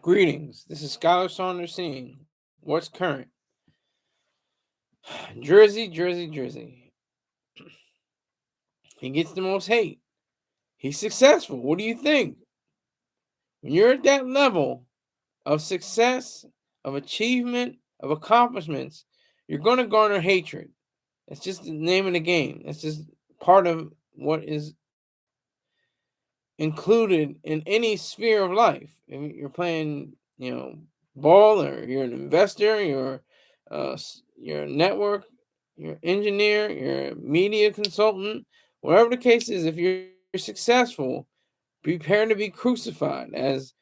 Greetings. This is Scholar Saunders saying, what's current? Drizzy. He gets the most hate. He's successful. What do you think? When you're at that level of success, of achievement, of accomplishments, you're going to garner hatred. That's just the name of the game. That's just part of what is included in any sphere of life. If you're playing, ball, or you're an investor, you're a network, you're an engineer, you're a media consultant, whatever the case is, if you're successful, prepare to be crucified, as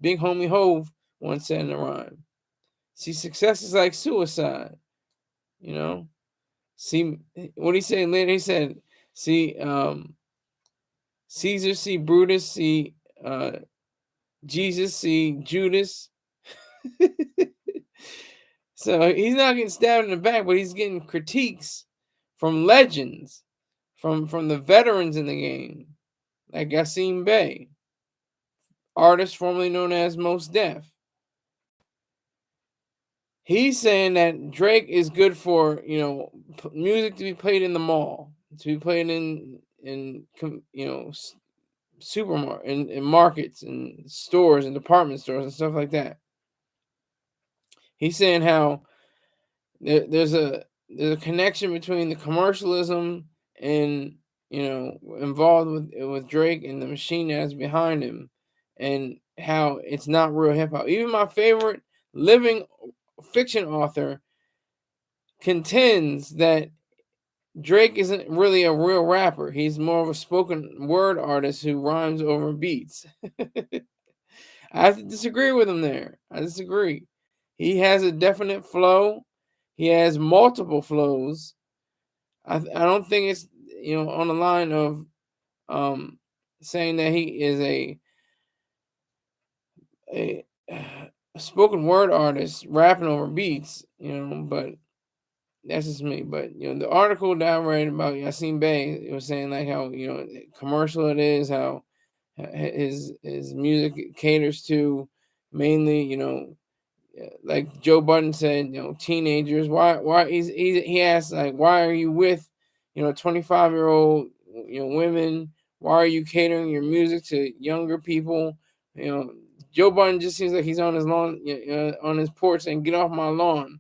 Big Homie Hove once said in a rhyme. See, success is like suicide, you know. See, what he said later? He said, see, Caesar, see Brutus, see Jesus, see Judas. So he's not getting stabbed in the back, but he's getting critiques from legends, from the veterans in the game, like Yasiin Bey, artist formerly known as Mos Def. He's saying that Drake is good for music to be played in the mall, to be played in supermarket, in markets and stores and department stores and stuff like that. He's saying how there's a connection between the commercialism and involved with Drake and the machine that's behind him, and how it's not real hip hop. Even my favorite living fiction author contends that Drake isn't really a real rapper. He's more of a spoken word artist who rhymes over beats. I have to disagree with him there. I disagree. He has a definite flow. He has multiple flows. I don't think it's on the line of saying that he is a spoken word artist rapping over beats, but that's just me. But the article that I read about Yasiin Bey, it was saying like how commercial it is, how his music caters to mainly like Joe Budden said, teenagers. Why he asked, like, why are you with 25-year-old women? Why are you catering your music to younger people? Joe Budden just seems like he's on his lawn, on his porch, and get off my lawn,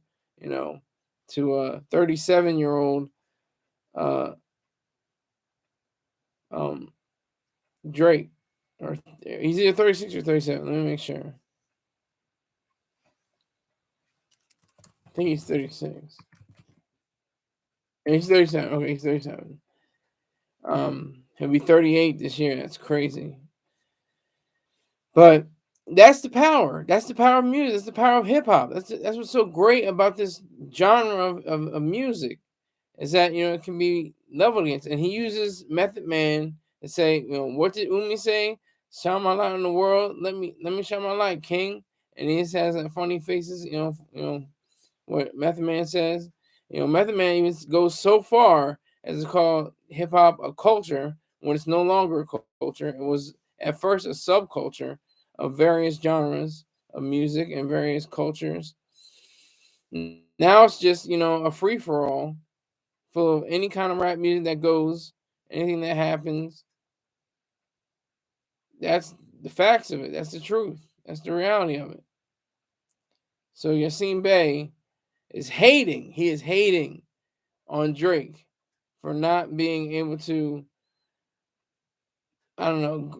to a 37-year-old Drake, or he's either 36 or 37. Let me make sure. I think he's 36. He's 37. Okay, he's 37. He'll be 38 this year. That's crazy. But that's the power. That's the power of music. That's the power of hip hop. That's what's so great about this genre of music, is that it can be leveled against. And he uses Method Man to say, what did Umi say? Shine my light on the world. Let me shine my light, King. And he just has that funny faces. What Method Man says. Method Man even goes so far as to call hip hop a culture when it's no longer a culture. It was at first a subculture of various genres of music and various cultures. Now it's just a free for all, full of any kind of rap music that goes, anything that happens. That's the facts of it. That's the truth. That's the reality of it. So Yasiin Bey is hating. He is hating on Drake for not being able to, I don't know,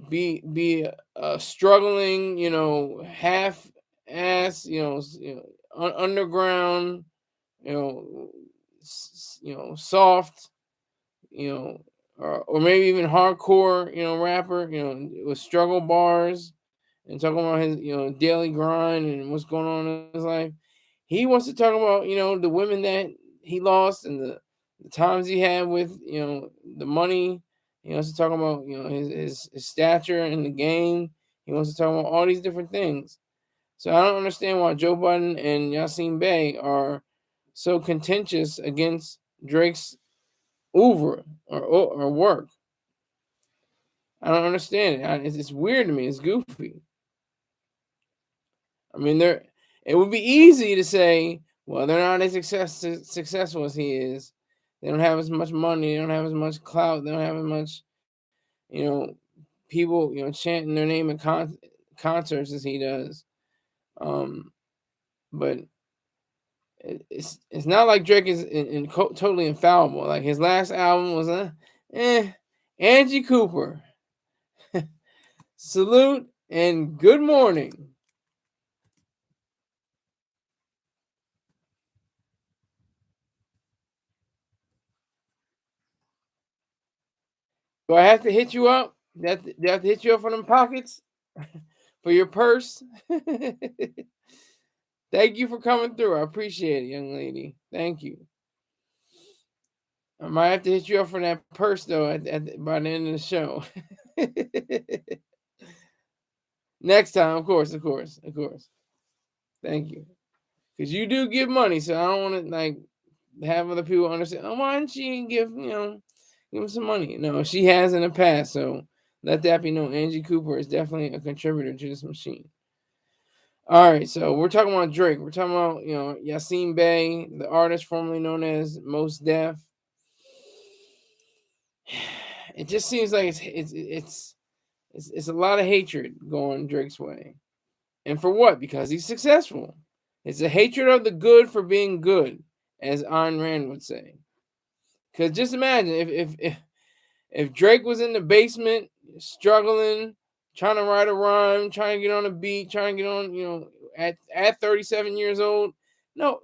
be a struggling, half ass, underground, soft, or maybe even hardcore, rapper, with struggle bars and talking about his, daily grind and what's going on in his life. He wants to talk about, the women that he lost and the times he had with, the money. He wants to talk about, his stature in the game. He wants to talk about all these different things. So I don't understand why Joe Budden and Yasiin Bey are so contentious against Drake's oeuvre or work. I don't understand it. It's weird to me. It's goofy. I mean, they're it would be easy to say, well, they're not as successful as he is. They don't have as much money. They don't have as much clout. They don't have as much, you know, people, chanting their name at concerts as he does. Um, but it's not like Drake is totally infallible. Like his last album was eh. Angie Cooper, salute and good morning. Do I have to hit you up? Do I have to hit you up for them pockets? For your purse? Thank you for coming through. I appreciate it, young lady. Thank you. I might have to hit you up for that purse though by the end of the show. Next time, of course, of course, of course. Thank you. Because you do give money, so I don't want to like have other people understand. Oh, why didn't she give him some money? No, she has in the past, so let that be known. Angie Cooper is definitely a contributor to this machine. All right, so we're talking about Drake. We're talking about Yasiin Bey, the artist formerly known as Mos Def. It just seems like it's a lot of hatred going Drake's way, and for what? Because he's successful. It's a hatred of the good for being good, as Ayn Rand would say. Because just imagine if Drake was in the basement struggling, trying to write a rhyme, trying to get on a beat, trying to get on, at 37 years old, no,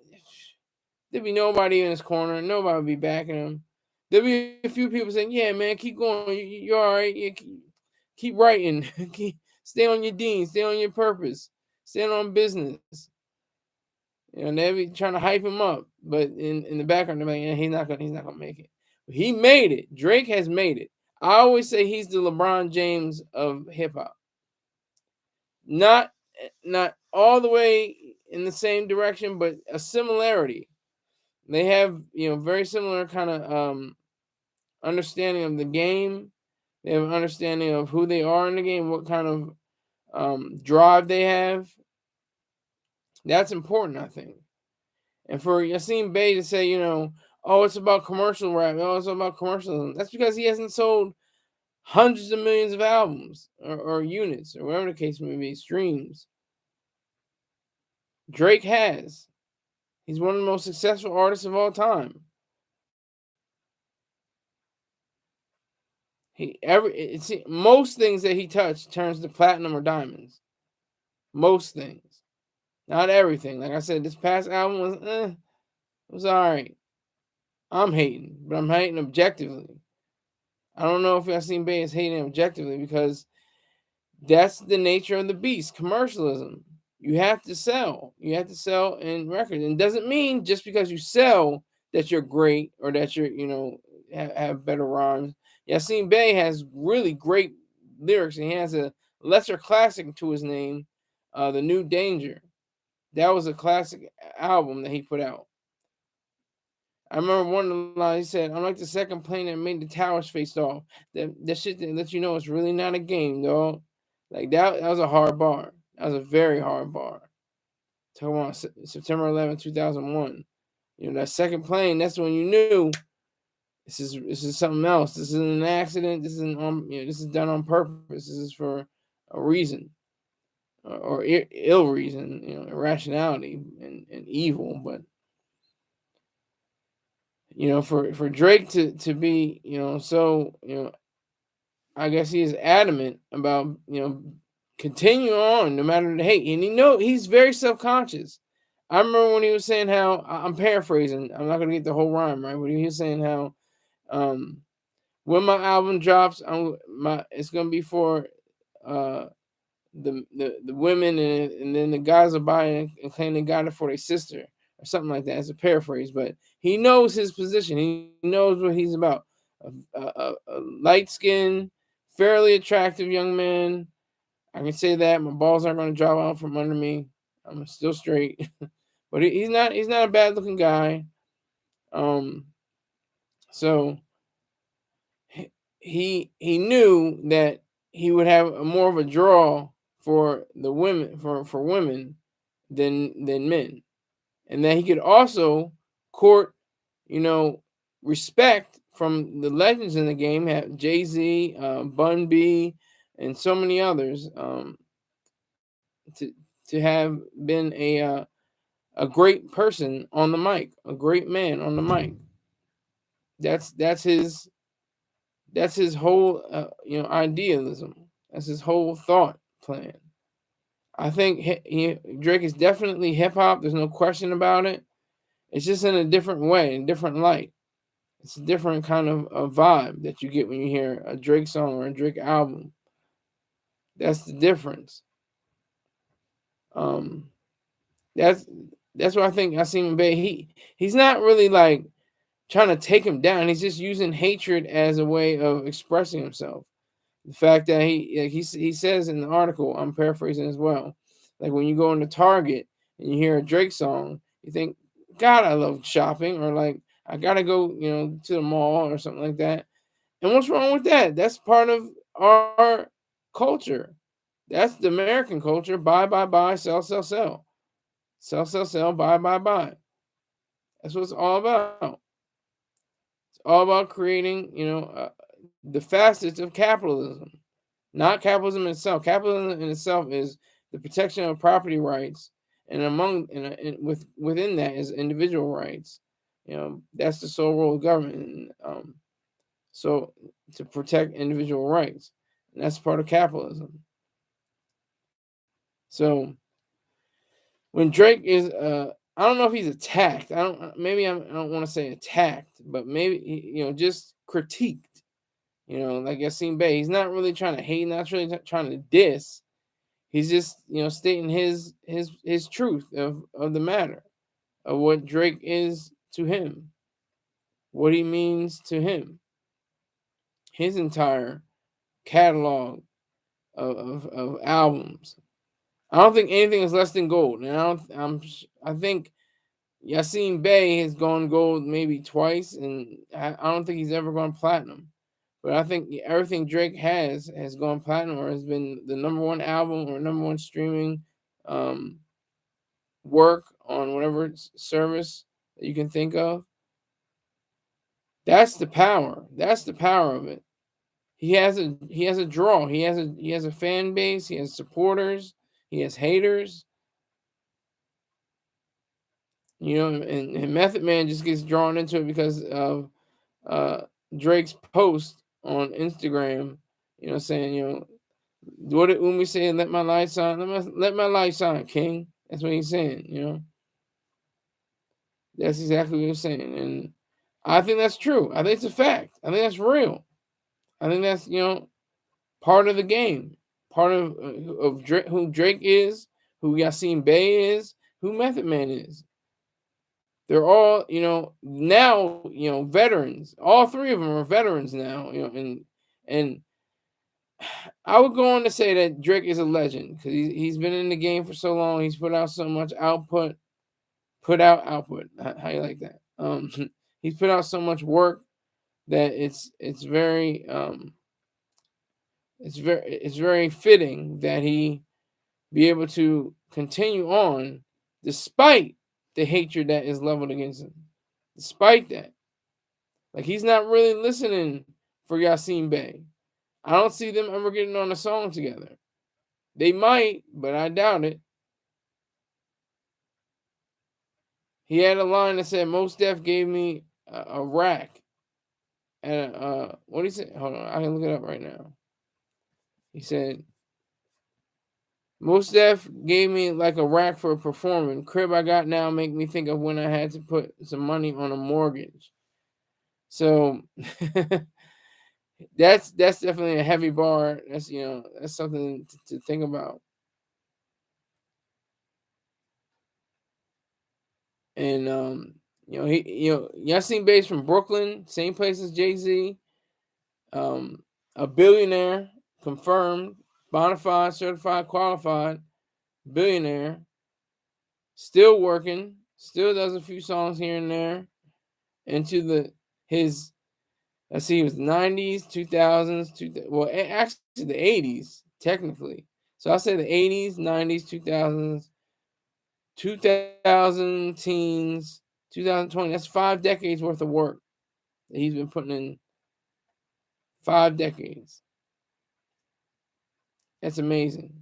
there'd be nobody in his corner. Nobody would be backing him. There'd be a few people saying, "Yeah, man, keep going. You're all right. Yeah, keep writing. Stay on your dean. Stay on your purpose. Stay on business." They'd be trying to hype him up, but in the background, they're like, "Yeah, he's not gonna make it." But he made it. Drake has made it. I always say he's the LeBron James of hip hop. Not not all the way in the same direction, but a similarity. They have very similar kind of understanding of the game. They have an understanding of who they are in the game, what kind of drive they have. That's important, I think. And for Yasiin Bey to say, oh, it's about commercial rap, oh, it's about commercialism. That's because he hasn't sold hundreds of millions of albums or units or whatever the case may be, streams. Drake has. He's one of the most successful artists of all time. Most things that he touched turns to platinum or diamonds. Most things, not everything. Like I said, this past album was all right. I'm hating, but I'm hating objectively. I don't know if Yasiin Bey is hating objectively because that's the nature of the beast. Commercialism. You have to sell. You have to sell in records. And it doesn't mean just because you sell that you're great or that you're, have better rhymes. Yasiin Bey has really great lyrics, and he has a lesser classic to his name, The New Danger. That was a classic album that he put out. I remember one of the lines he said, "I'm like the second plane that made the towers face off." That shit that lets you know it's really not a game, dog. Like that was a hard bar. That was a very hard bar. Talking about September 11th, 2001. That second plane, that's when you knew this is something else. This isn't an accident. This isn't this is done on purpose. This is for a reason. Or ill reason, irrationality and evil, but for Drake to be, so, I guess he is adamant about, continue on no matter the hate. And he's very self-conscious. I remember when he was saying how, I'm paraphrasing, I'm not gonna get the whole rhyme right, but he was saying how when my album drops, it's gonna be for the women, and then the guys will buy it and claim they got it for their sister or something like that. It's a paraphrase, but he knows his position. He knows what he's about. A light-skinned, fairly attractive young man. I can say that my balls aren't going to drop out from under me. I'm still straight, but he's not. He's not a bad-looking guy. So he knew that he would have more of a draw for the women for women than men, and that he could also court, you know, respect from the legends in the game, have Jay-Z, Bun B, and so many others, to have been a great person on the mic, a great man on the mic. That's his whole idealism. That's his whole thought plan. I think Drake is definitely hip hop. There's no question about it. It's just in a different way, in a different light. It's a different kind of vibe that you get when you hear a Drake song or a Drake album. That's the difference. Um, that's that's what I think. Yasiin Bey, he's not really like trying to take him down. He's just using hatred as a way of expressing himself. The fact that he says in the article, I'm paraphrasing as well, like when you go into Target and you hear a Drake song, you think, God, I love shopping, or like I gotta go, to the mall or something like that. And what's wrong with that? That's part of our culture. That's the American culture. Buy, buy, buy, sell, sell, sell. Sell, sell, sell, buy, buy, buy. That's what it's all about. It's all about creating, the facets of capitalism, not capitalism itself. Capitalism in itself is the protection of property rights, and within that is individual rights. That's the sole role of government. So to protect individual rights, and that's part of capitalism. So when Drake is, I don't know if he's attacked. I don't want to say attacked, but maybe just critiqued. Like Yasiin Bey, he's not really trying to hate, not really trying to diss. He's just stating his truth of the matter, of what Drake is to him, what he means to him, his entire catalog of albums. I don't think anything is less than gold, and I think Yasiin Bey has gone gold maybe twice, and I don't think he's ever gone platinum. But I think everything Drake has gone platinum, or has been the number one album or number one streaming um, work on whatever service that you can think of. That's the power. That's the power of it. He has a draw. He has a fan base. He has supporters. He has haters. And Method Man just gets drawn into it because of uh, Drake's post on Instagram. Saying what did Umi say? Let my light shine. Let my light shine, King. That's what he's saying. That's exactly what he's saying, and I think that's true. I think it's a fact. I think that's real. I think that's part of the game, part of Drake, who Drake is, who Yasiin Bey is, who Method Man is. They're all now veterans. All three of them are veterans now. And I would go on to say that Drake is a legend because he's been in the game for so long. He's put out so much output. Put out output. How you like that? He's put out so much work that it's very fitting that he be able to continue on despite the hatred that is leveled against him. Despite that, like he's not really listening for Yasiin Bey. I don't see them ever getting on a song together. They might, but I doubt it. He had a line that said, "Mos Def gave me a rack." And what did he say? Hold on, I can look it up right now. He said, "Mos Def gave me like a rack for performing. Crib I got now make me think of when I had to put some money on a mortgage." So that's definitely a heavy bar. That's something to think about. And Yasiin Bey's from Brooklyn, same place as Jay-Z. A billionaire, confirmed, bona fide, certified, qualified, billionaire, still working, still does a few songs here and there. Into his, let's see, it was 90s, 2000s, actually the 80s, technically. So I'll say the 80s, 90s, 2000s, 2000 teens, 2020. That's 5 decades worth of work that he's been putting in. 5 decades. That's amazing.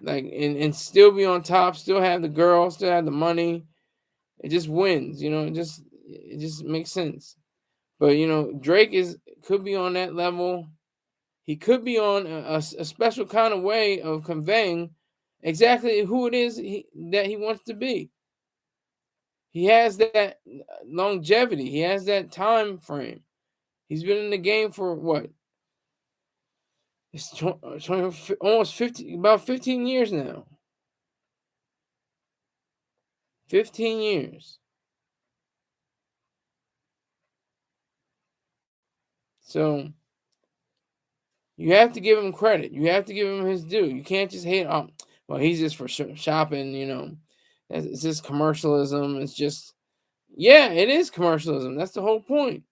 Like and still be on top, still have the girl, still have the money. It just wins, it just makes sense. But Drake could be on that level. He could be on a special kind of way of conveying exactly who it is that he wants to be. He has that longevity. He has that time frame. He's been in the game for what? It's 20, almost 50, about 15 years now. 15 years. So you have to give him credit. You have to give him his due. You can't just hate on. Well, he's just for shopping. It's just commercialism. It's just, yeah, it is commercialism. That's the whole point.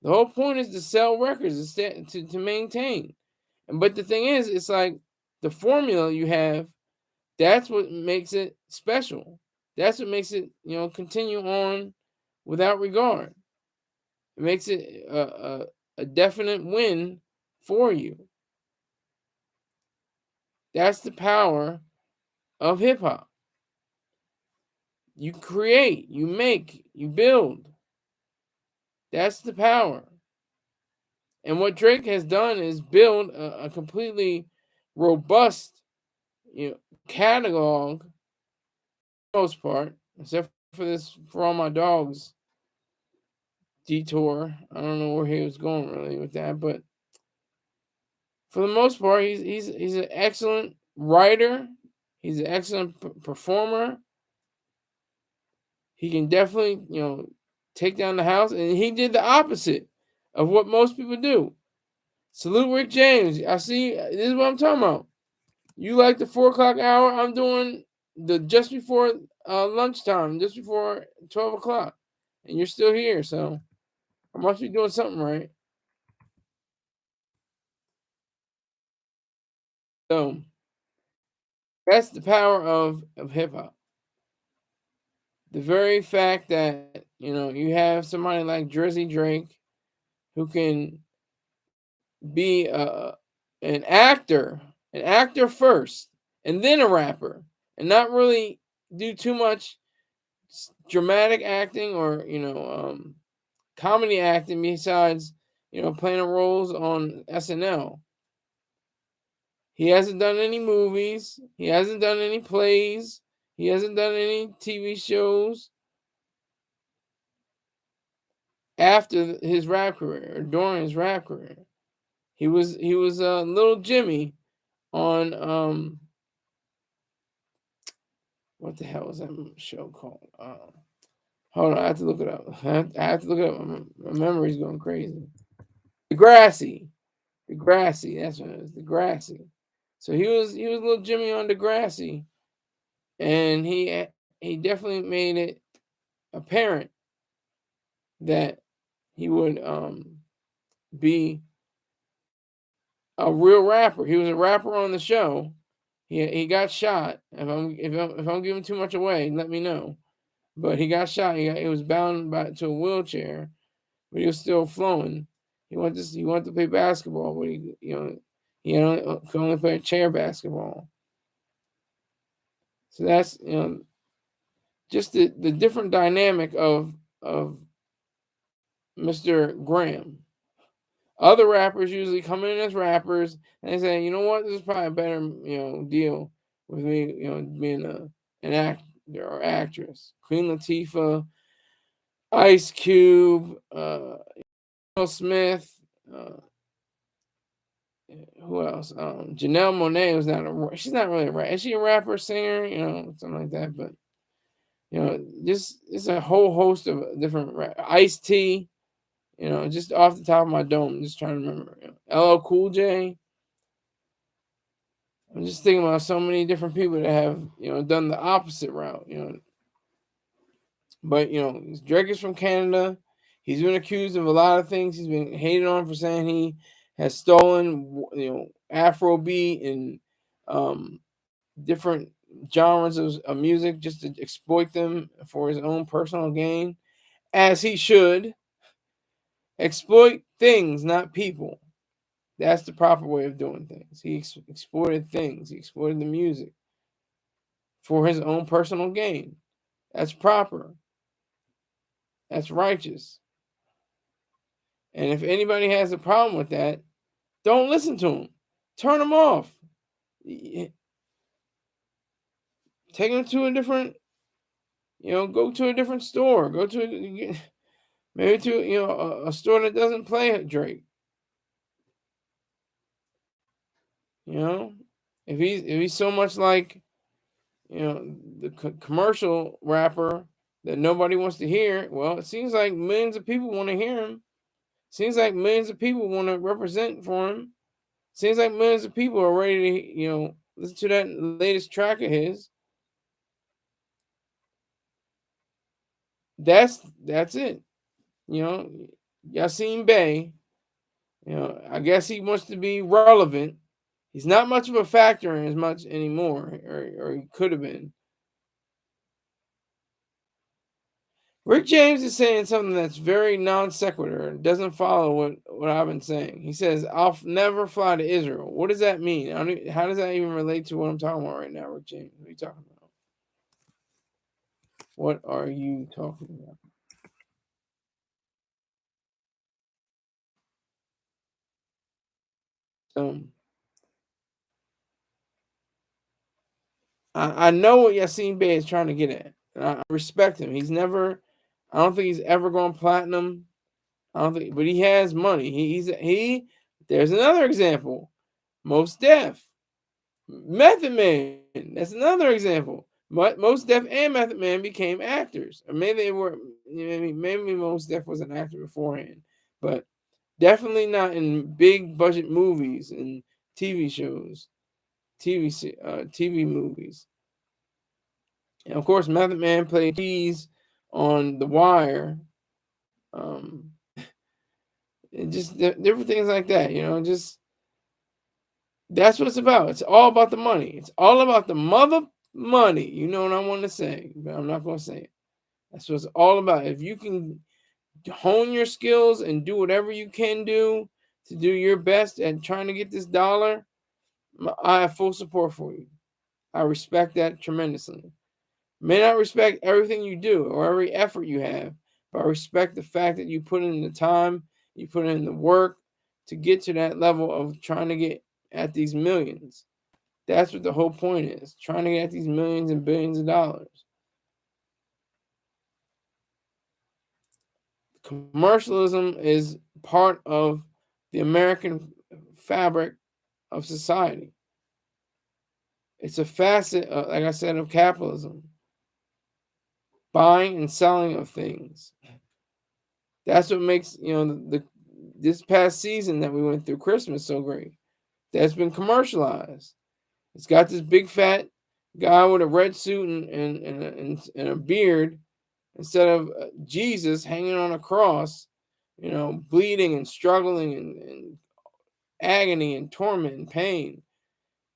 The whole point is to sell records, to maintain. But the thing is, it's like the formula you have. That's what makes it special. That's what makes it, continue on without regard. It makes it a definite win for you. That's the power of hip hop. You create, you make, you build. That's the power. And what Drake has done is build a completely robust, catalog, for the most part, except for all my dogs detour. I don't know where he was going really with that, but for the most part, he's an excellent writer. He's an excellent performer. He can definitely, take down the house, and he did the opposite of what most people do. Salute Rick James. I see. This is what I'm talking about. You like the 4 o'clock hour? I'm doing the just before lunchtime, just before 12 o'clock, and you're still here. So I must be doing something right. So that's the power of hip hop. The very fact that you have somebody like Drizzy Drake who can be an actor first, and then a rapper, and not really do too much dramatic acting or comedy acting besides playing roles on SNL. He hasn't done any movies. He hasn't done any plays. He hasn't done any TV shows after his rap career or during his rap career. He was little Jimmy on what the hell was that show called? Hold on, I have to look it up. I have to look it up. My memory's going crazy. Degrassi. Degrassi. That's what it is. Degrassi. So he was little Jimmy on Degrassi, and he definitely made it apparent that he would be a real rapper. He was a rapper on the show. He got shot. If I'm giving too much away, let me know. But he got shot. He was bound to a wheelchair, but he was still flowing. He wanted to play basketball, but he could only play chair basketball. So that's just the different dynamic of Mr. Graham. Other rappers usually come in as rappers and they say, you know what, this is probably a better deal with me being an actor or actress. Queen Latifah, Ice Cube, Will Smith, who else? Janelle Monáe was she's not really a rapper. Is she a rapper, singer, something like that? But just it's a whole host of different Ice T. Just off the top of my dome, just trying to remember. LL Cool J. I'm just thinking about so many different people that have, done the opposite route, But, Drake is from Canada. He's been accused of a lot of things. He's been hated on for saying he has stolen, Afrobeat and different genres of music just to exploit them for his own personal gain, as he should. Exploit things, not people. That's the proper way of doing things. He exploited things. He exploited the music for his own personal gain. That's proper. That's righteous. And if anybody has a problem with that, don't listen to him. Turn him off. Take him to a different, go to a different store. Go to maybe to a store that doesn't play Drake. If he's so much like the commercial rapper that nobody wants to hear, well, it seems like millions of people want to hear him. Seems like millions of people want to represent for him. Seems like millions of people are ready to, listen to that latest track of his. That's it. Yasiin Bey, I guess he wants to be relevant. He's not much of a factor in as much anymore, or he could have been. Rick James is saying something that's very non sequitur and doesn't follow what I've been saying. He says, I'll never fly to Israel. What does that mean? How does that even relate to what I'm talking about right now, Rick James? What are you talking about? What are you talking about? So, I know what Yasiin Bey is trying to get at. And I respect him. I don't think he's ever gone platinum. I don't think, but he has money. There's another example. Mos Def. Method Man. That's another example. Mos Def and Method Man became actors. Or maybe they were, maybe Mos Def was an actor beforehand. But definitely not in big budget movies and TV shows, TV movies. And of course, Method Man played keys on The Wire. And just different things like that, just that's what it's about. It's all about the money. It's all about the mother money. You know what I want to say, but I'm not going to say it. That's what it's all about. If you can hone your skills and do whatever you can do to do your best at trying to get this dollar, I have full support for you. I respect that tremendously. May not respect everything you do or every effort you have, but I respect the fact that you put in the time, you put in the work to get to that level of trying to get at these millions. That's what the whole point is, trying to get at these millions and billions of dollars. Commercialism is part of the American fabric of society. It's a facet, like I said, of capitalism. Buying and selling of things. That's what makes this past season that we went through, Christmas, so great. That's been commercialized. It's got this big fat guy with a red suit and a beard instead of Jesus hanging on a cross, bleeding and struggling and agony and torment and pain.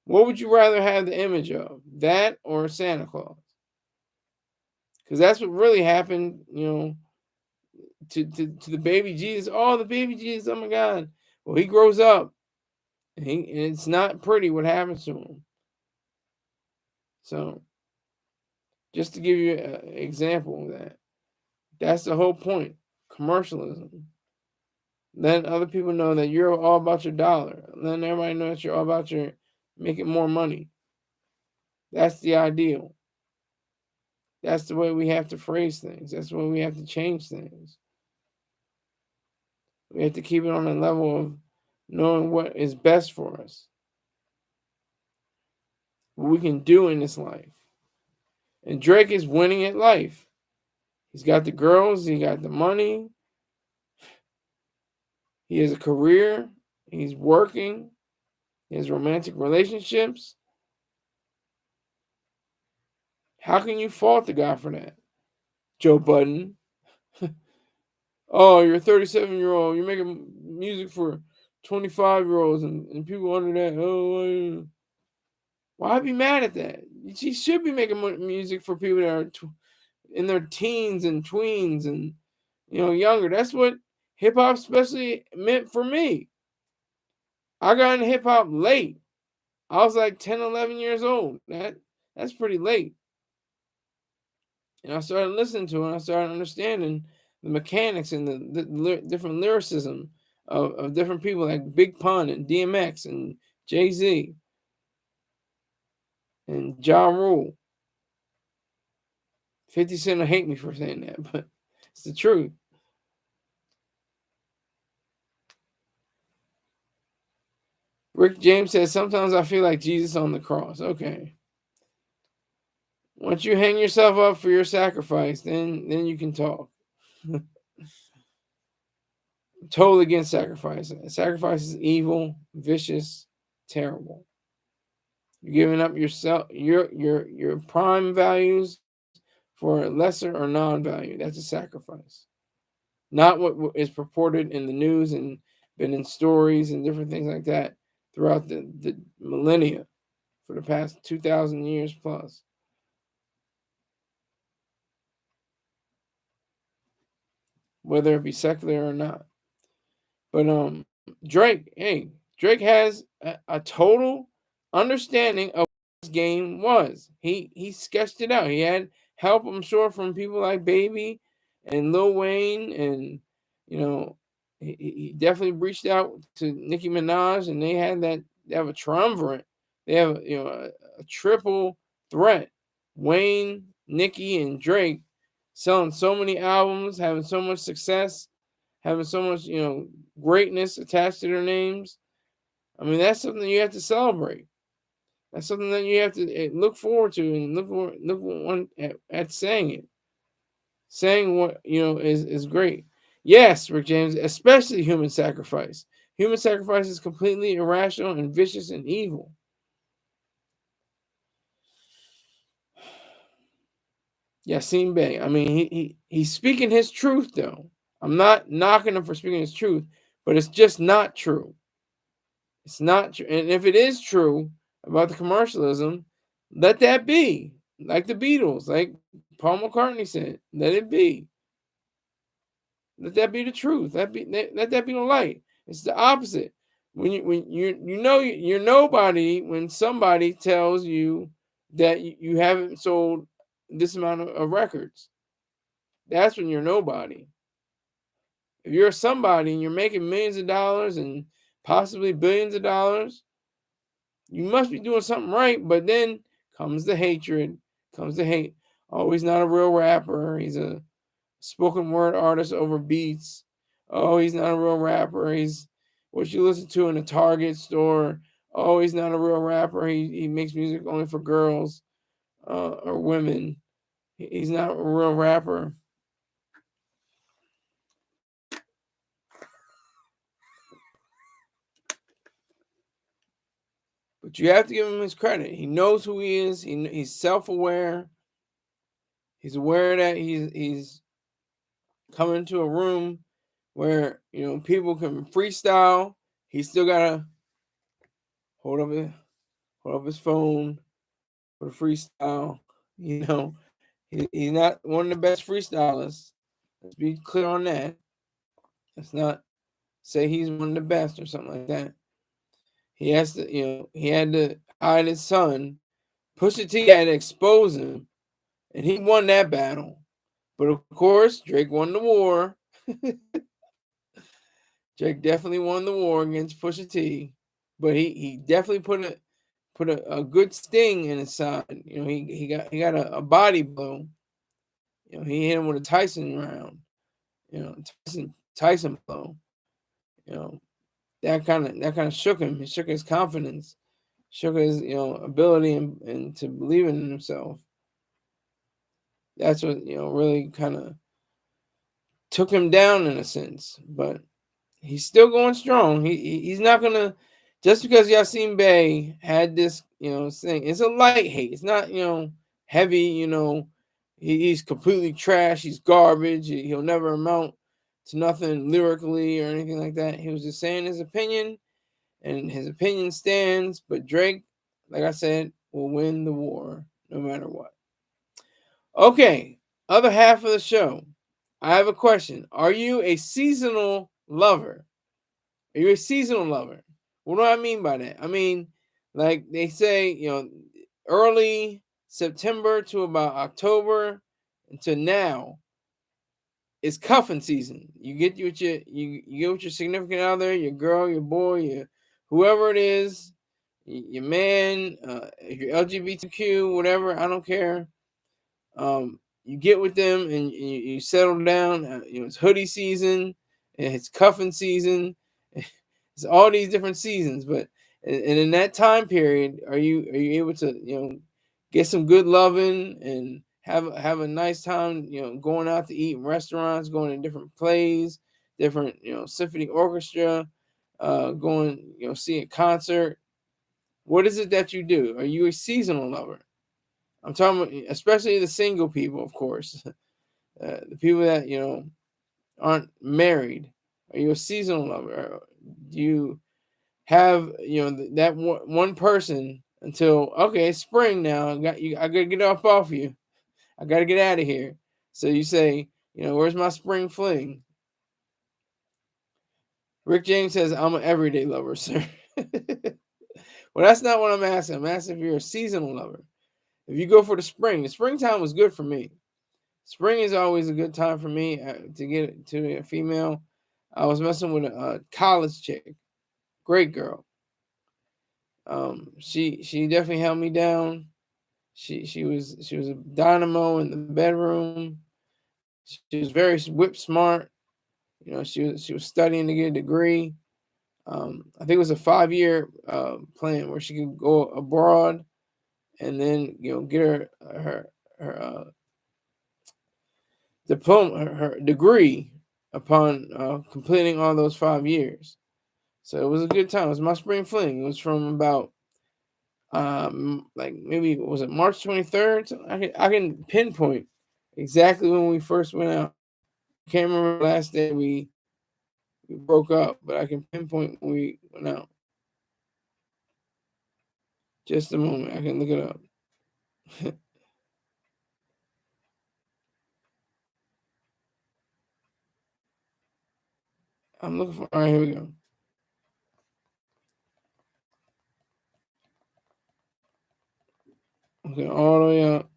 What would you rather have the image of, that or Santa Claus? Because that's what really happened, to the baby Jesus. Oh, the baby Jesus, oh my God. Well, he grows up and it's not pretty what happens to him. So, just to give you an example of that, that's the whole point. Commercialism. Letting other people know that you're all about your dollar. Letting everybody know that you're all about your making more money. That's the ideal. That's the way we have to phrase things. That's the way we have to change things. We have to keep it on a level of knowing what is best for us, what we can do in this life. And Drake is winning at life. He's got the girls, he got the money, he has a career, he's working, he has romantic relationships. How can you fault the guy for that? Joe Budden. Oh, you're a 37-year-old. You're making music for 25-year-olds and people under that. Oh, Why be mad at that? She should be making music for people that are in their teens and tweens and younger. That's what hip hop especially meant for me. I got into hip hop late. I was like 10, 11 years old. That's pretty late. And I started listening to it, and I started understanding the mechanics and the different lyricism of different people like Big Pun and DMX and Jay-Z and Ja Rule. 50 Cent will hate me for saying that, but it's the truth. Rick James says, sometimes I feel like Jesus on the cross. Okay. Once you hang yourself up for your sacrifice, then you can talk. Totally against sacrifice. Sacrifice is evil, vicious, terrible. You're giving up yourself, your prime values for lesser or non-value. That's a sacrifice. Not what is purported in the news and been in stories and different things like that throughout the millennia for the past 2,000 years plus. Whether it be secular or not. But Drake has a total understanding of what this game was. He sketched it out. He had help, I'm sure, from people like Baby and Lil Wayne, and he definitely reached out to Nicki Minaj, and they have a triumvirate. They have a triple threat: Wayne, Nicki, and Drake, selling so many albums, having so much success, having so much greatness attached to their names. I mean, that's something you have to celebrate. That's something that you have to look forward to, and look at saying it. Saying what is great. Yes, Rick James, especially human sacrifice. Human sacrifice is completely irrational and vicious and evil. Yasiin Bey. I mean, he's speaking his truth though. I'm not knocking him for speaking his truth, but it's just not true. It's not true. And if it is true about the commercialism, let that be. Like the Beatles, like Paul McCartney said, let it be. Let that be the truth. Let that be the light. It's the opposite. When you're nobody when somebody tells you that you haven't sold this amount of records. That's when you're nobody. If you're somebody and you're making millions of dollars and possibly billions of dollars, you must be doing something right. But then comes the hatred, comes the hate. Oh, he's not a real rapper. He's a spoken word artist over beats. Oh, he's not a real rapper. He's what you listen to in a Target store. Oh, he's not a real rapper. He makes music only for girls or women. He's not a real rapper. But you have to give him his credit. He knows who he is. He's self-aware. He's aware that he's coming into a room where people can freestyle. He's still gotta hold up his phone for the freestyle. He's not one of the best freestylers. Let's be clear on that. Let's not say he's one of the best or something like that. He has to, he had to hide his son. Pusha T had to expose him, and he won that battle. But of course, Drake won the war. Drake definitely won the war against Pusha T, but he definitely put a good sting in his side. He got a body blow. He hit him with a Tyson round. Tyson blow. That kind of shook him. It shook his confidence, shook his ability and to believe in himself. That's what really kind of took him down in a sense. But he's still going strong. He's not gonna, just because Yasiin Bey had this thing. It's a light hate. It's not heavy. He's completely trash. He's garbage. He'll never amount to nothing lyrically or anything like that. He was just saying his opinion, and his opinion stands. But Drake, like I said, will win the war no matter what. Okay, other half of the show. I have a question. Are you a seasonal lover? Are you a seasonal lover? What do I mean by that? I mean, like they say, early September to about October to now is cuffing season. You get with you get with your significant other, your girl, your boy, your whoever it is, your man, if you're LGBTQ, whatever, I don't care. You get with them and you settle down. It's hoodie season, and it's cuffing season. It's all these different seasons, but and in that time period, are you able to get some good loving and have a nice time, going out to eat in restaurants, going to different plays, different symphony orchestra, going see a concert. What is it that you do? Are you a seasonal lover? I'm talking about, especially the single people, of course, the people that aren't married. Are you a seasonal lover? Do you have that one person until okay, it's spring now? I gotta get off you. I gotta get out of here. So you say, where's my spring fling? Rick James says, I'm an everyday lover, sir. Well, that's not what I'm asking. I'm asking if you're a seasonal lover. If you go for the springtime was good for me. Spring is always a good time for me to get to a female. I was messing with a college chick, great girl. She definitely held me down. She was a dynamo in the bedroom. She was very whip smart. She was studying to get a degree. I think it was a 5-year plan where she could go abroad and then get her diploma, her degree upon completing all those 5 years. So it was a good time. It was my spring fling. It was from about like maybe was it March 23rd? So I can pinpoint exactly when we first went out. Can't remember the last day we broke up, but I can pinpoint when we went out. Just a moment, I can look it up. I'm looking for. All right, here we go. Okay, all the way up.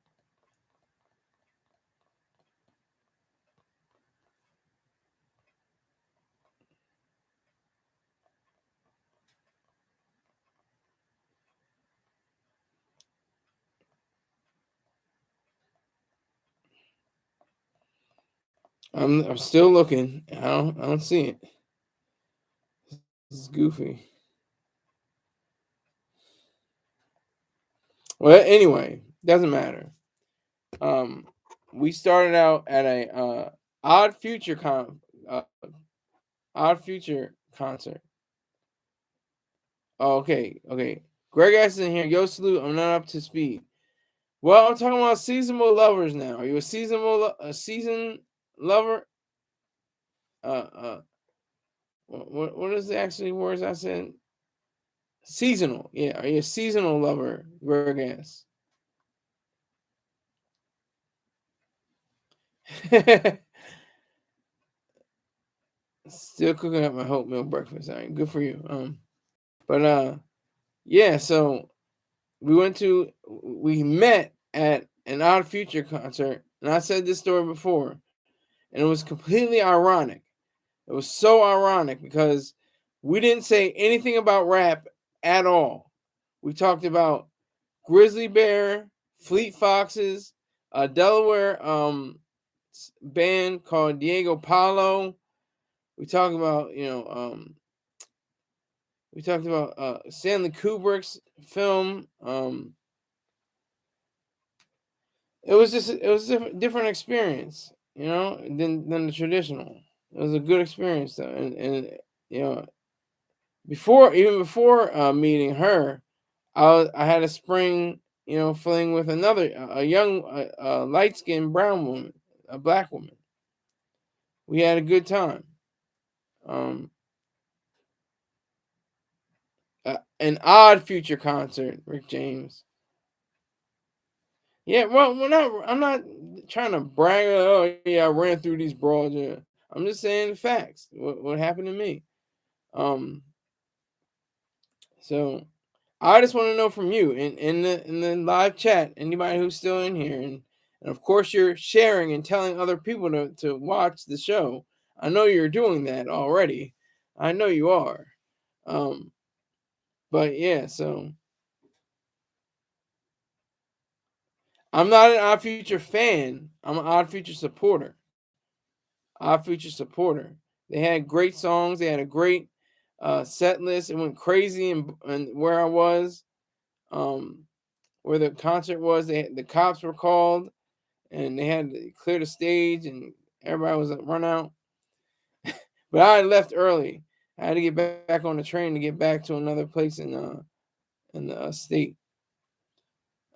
I'm still looking. I don't see it. It's goofy. Well, anyway, doesn't matter. Um, we started out at a odd future uh, odd future concert. Oh, okay. Greg asked in here, yo, salute. I'm not up to speed. Well, I'm talking about seasonal lovers now. Are you a season lover? Uh, what is the actually words I said? Seasonal. Yeah. Are you a seasonal lover, Greg asked? Still cooking up my oatmeal breakfast. All right, good for you. But yeah. So we met at an Odd Future concert, and I said this story before, and it was completely ironic. It was so ironic because we didn't say anything about rap at all. We talked about Grizzly Bear, Fleet Foxes, a Delaware band called Diego Paulo. We talked about Stanley Kubrick's film. It was a different experience, than the traditional. It was a good experience though, and you know before meeting her, I had a spring fling with another a young light skinned brown woman, a black woman. We had a good time. Um, an odd future concert, Rick James. Yeah, well, I'm not trying to brag. Oh, yeah, I ran through these broads. Yeah, I'm just saying the facts. What happened to me? Um, so I just want to know from you in the live chat, anybody who's still in here, and of course you're sharing and telling other people to watch the show. I know you're doing that already. I know you are. Um, but yeah, so I'm not an Odd Future fan. I'm an Odd Future supporter. Odd Future supporter. They had great songs. They had a great set list. It went crazy and where I was, um, where the concert was. The cops were called and they had to clear the stage and everybody was run out. But I had left early. I had to get back on the train to get back to another place in the state.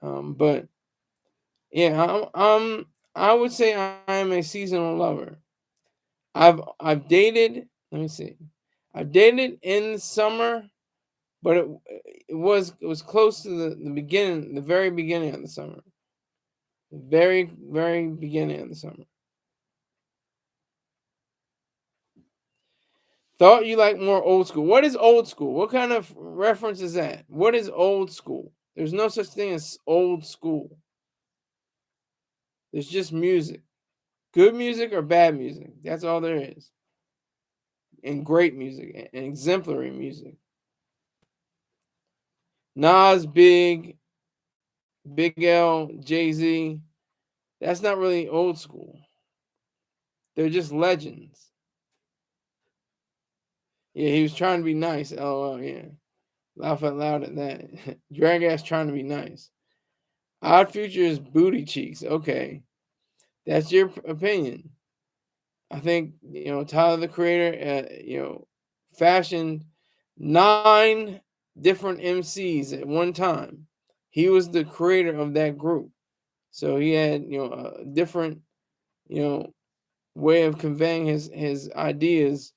But yeah, I would say I am a seasonal lover. I've dated. Let me see. I've dated in the summer, but it was close to the beginning, the very beginning of the summer, the very beginning of the summer. Thought you like more old school. What is old school? What kind of reference is that? What is old school? There's no such thing as old school. There's just music. Good music or bad music. That's all there is. And great music and exemplary music. Nas, Big L, Jay-Z. That's not really old school. They're just legends. Yeah, he was trying to be nice. LOL, yeah. Laugh out loud at that. Drag ass trying to be nice. Odd Future is booty cheeks. Okay. That's your opinion. I think, Tyler the Creator, fashioned 9 different MCs at one time. He was the creator of that group. So he had, a different, you know, way of conveying his ideas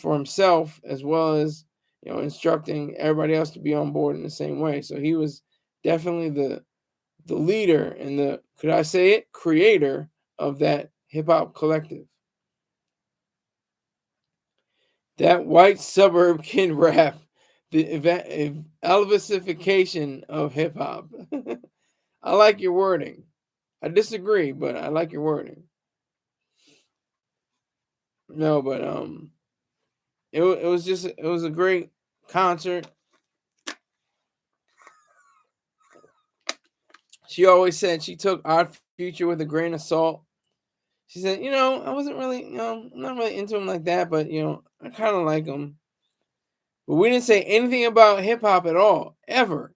for himself as well as instructing everybody else to be on board in the same way. So he was definitely the leader and the, could I say it, creator of that hip hop collective. That white suburb kid rap, the Elvisification of hip hop. I like your wording. I disagree, but I like your wording. No, but it was a great concert. She always said she took Odd Future with a grain of salt. She said, I wasn't really, I'm not really into him like that, but I kind of like him. But we didn't say anything about hip hop at all, ever.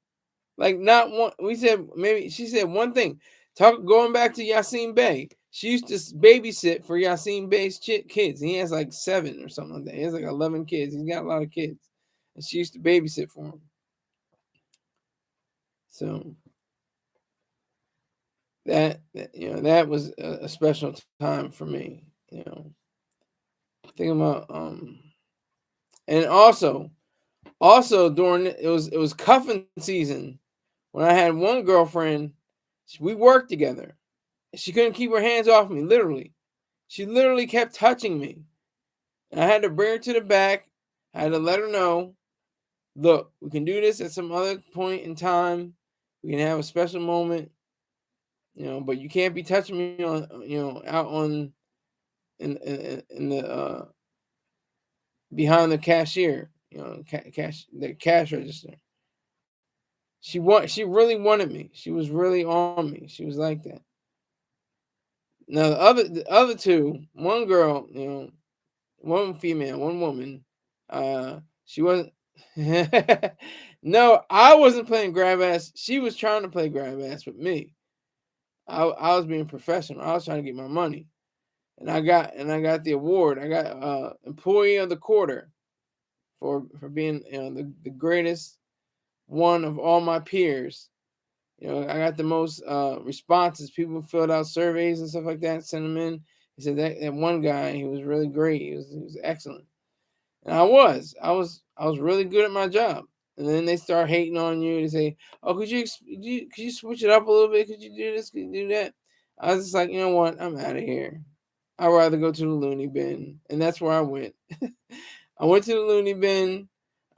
Like not one. We said maybe she said one thing. Going back to Yasiin Bey. She used to babysit for Yasiin Bey's kids. He has like 7 or something like that. He has like 11 kids. He's got a lot of kids, and she used to babysit for him. So that was a special time for me. Think about and also during it was cuffing season when I had one girlfriend. We worked together. She couldn't keep her hands off me, literally. She literally kept touching me. And I had to bring her to the back. I had to let her know, look, we can do this at some other point in time. We can have a special moment, but you can't be touching me on, out on in the behind the cashier, the cash register. She really wanted me. She was really on me. She was like that. Now the other two, one girl, one female, one woman. She wasn't. No, I wasn't playing grab ass. She was trying to play grab ass with me. I was being professional. I was trying to get my money, and I got the award. I got employee of the quarter for being the greatest one of all my peers. I got the most responses. People filled out surveys and stuff like that, sent them in. He said that one guy, he was really great. He was excellent. And I was really good at my job. and then they start hating on you. They say, "Oh, could you switch it up a little bit? Could you do this? Could you do that?" I was just like, you know what? I'm out of here. I'd rather go to the loony bin, and that's where I went. I went to the loony bin.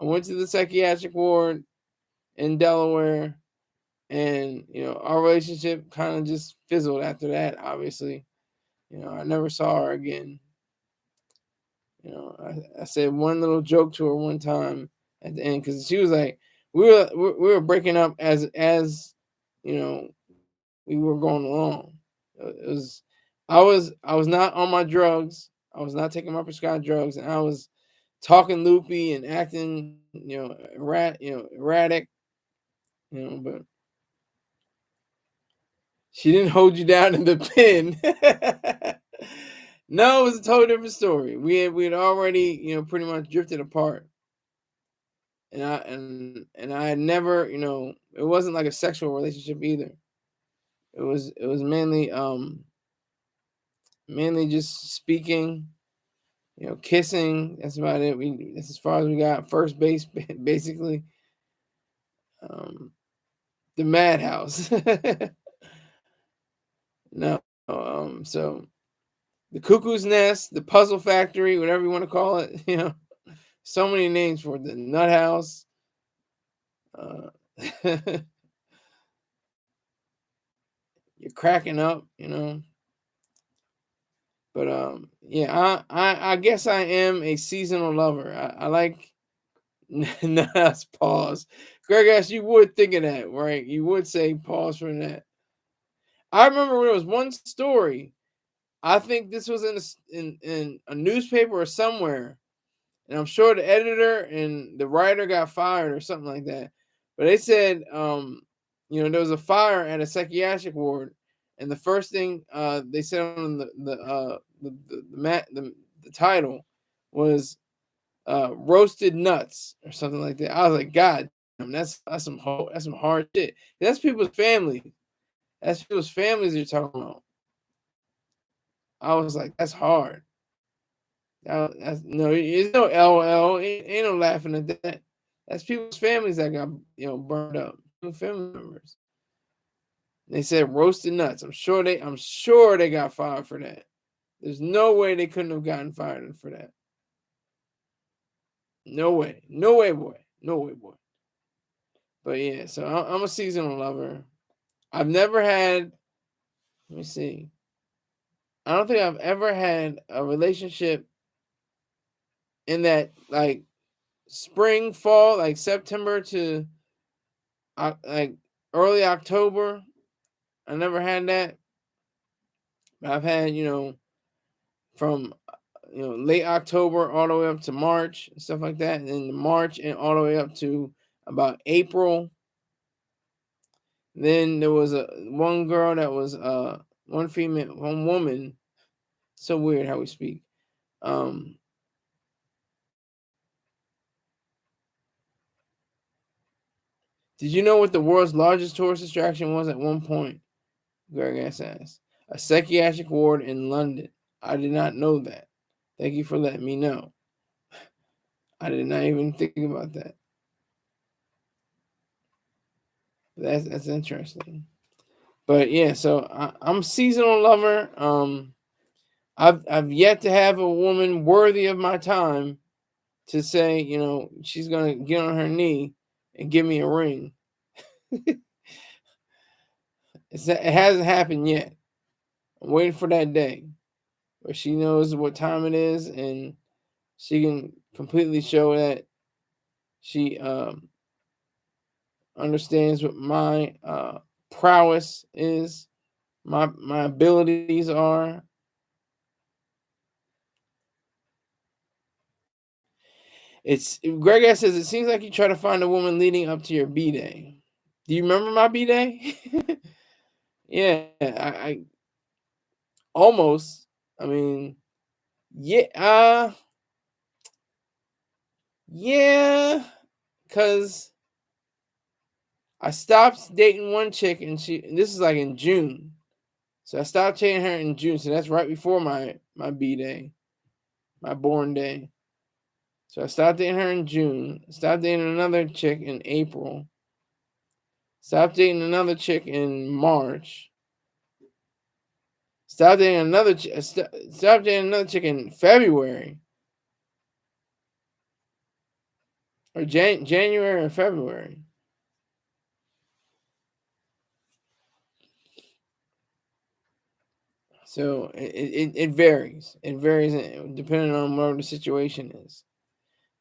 I went to the psychiatric ward in Delaware, and our relationship kind of just fizzled after that. Obviously, I never saw her again. I said one little joke to her one time at the end because she was like, we were breaking up as you know we were going along. It was I was not on my drugs. I was not taking my prescribed drugs, and I was talking loopy and acting erratic. But she didn't hold you down in the pen. No, it was a totally different story. We had already pretty much drifted apart, and I had never it wasn't like a sexual relationship either. It was mainly just speaking, kissing. That's about it. That's as far as we got. First base, basically. Um, the madhouse. No, so the cuckoo's nest, the puzzle factory, whatever you want to call it. So many names for it. The nut house. Uh, you're cracking up. But yeah, I guess I am a seasonal lover. I like nice pause. Greg asked you would think of that, right? You would say pause for that. I remember when there was one story. I think this was in a newspaper or somewhere, and I'm sure the editor and the writer got fired or something like that. But they said, there was a fire at a psychiatric ward, and the first thing they said on the title was roasted nuts or something like that. I was like, God damn, that's some hard shit. That's people's family. That's people's families you're talking about. I was like, that's hard. That's no, it's no LOL. Ain't no laughing at that. That's people's families that got burned up. Family members. They said roasted nuts. I'm sure they got fired for that. There's no way they couldn't have gotten fired for that. No way. No way, boy. No way, boy. But yeah, so I'm a seasonal lover. I've never had. Let me see. I don't think I've ever had a relationship in that like spring, fall, like September to like early October. I never had that. But I've had from late October all the way up to March and stuff like that, and then March and all the way up to about April. Then there was one girl that was one woman. So weird how we speak. Um, did you know what the world's largest tourist attraction was at one point? Greg asked. A psychiatric ward in London. I did not know that. Thank you for letting me know. I did not even think about that. That's interesting. But yeah, so I'm a seasonal lover. I've yet to have a woman worthy of my time to say, she's gonna get on her knee and give me a ring. It hasn't happened yet. I'm waiting for that day where she knows what time it is and she can completely show that she understands what my prowess is, my abilities are. It's Greg S says it seems like you try to find a woman leading up to your B day. Do you remember my B day? Yeah, I almost. I mean, yeah, yeah, because I stopped dating one chick, and this is like in June. So I stopped dating her in June. So that's right before my B day, my born day. So I stopped dating her in June. Stopped dating another chick in April. Stopped dating another chick in March. Stopped dating another stopped dating another chick in February. Or January or February. So it varies. It varies depending on whatever the situation is.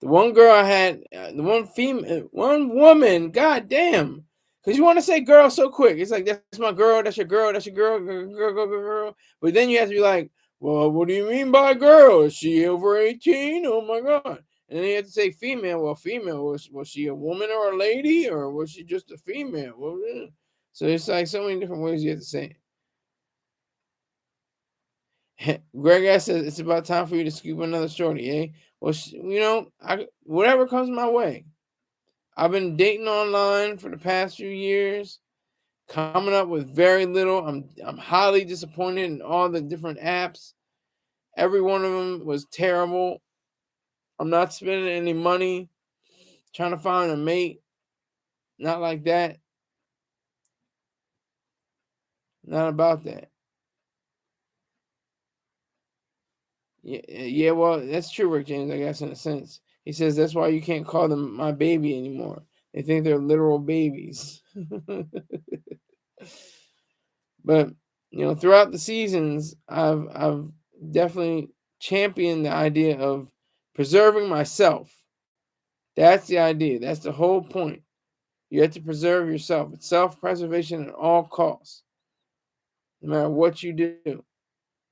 The one girl I had, the one female, one woman, god damn. Because you want to say girl so quick. It's like, that's my girl, that's your girl, that's your girl, girl. But then you have to be like, well, what do you mean by girl? Is she over 18? Oh my God. And then you have to say female. Well, female, was she a woman or a lady? Or was she just a female? Well, yeah. So it's like so many different ways you have to say it. Greg says it's about time for you to scoop another shorty, eh? Well, whatever comes my way. I've been dating online for the past few years, coming up with very little. I'm highly disappointed in all the different apps. Every one of them was terrible. I'm not spending any money trying to find a mate. Not like that. Not about that. Yeah, well, that's true, Rick James, I guess, in a sense. He says that's why you can't call them my baby anymore. They think they're literal babies. But throughout the seasons, I've definitely championed the idea of preserving myself. That's the idea. That's the whole point. You have to preserve yourself. It's self-preservation at all costs. No matter what you do,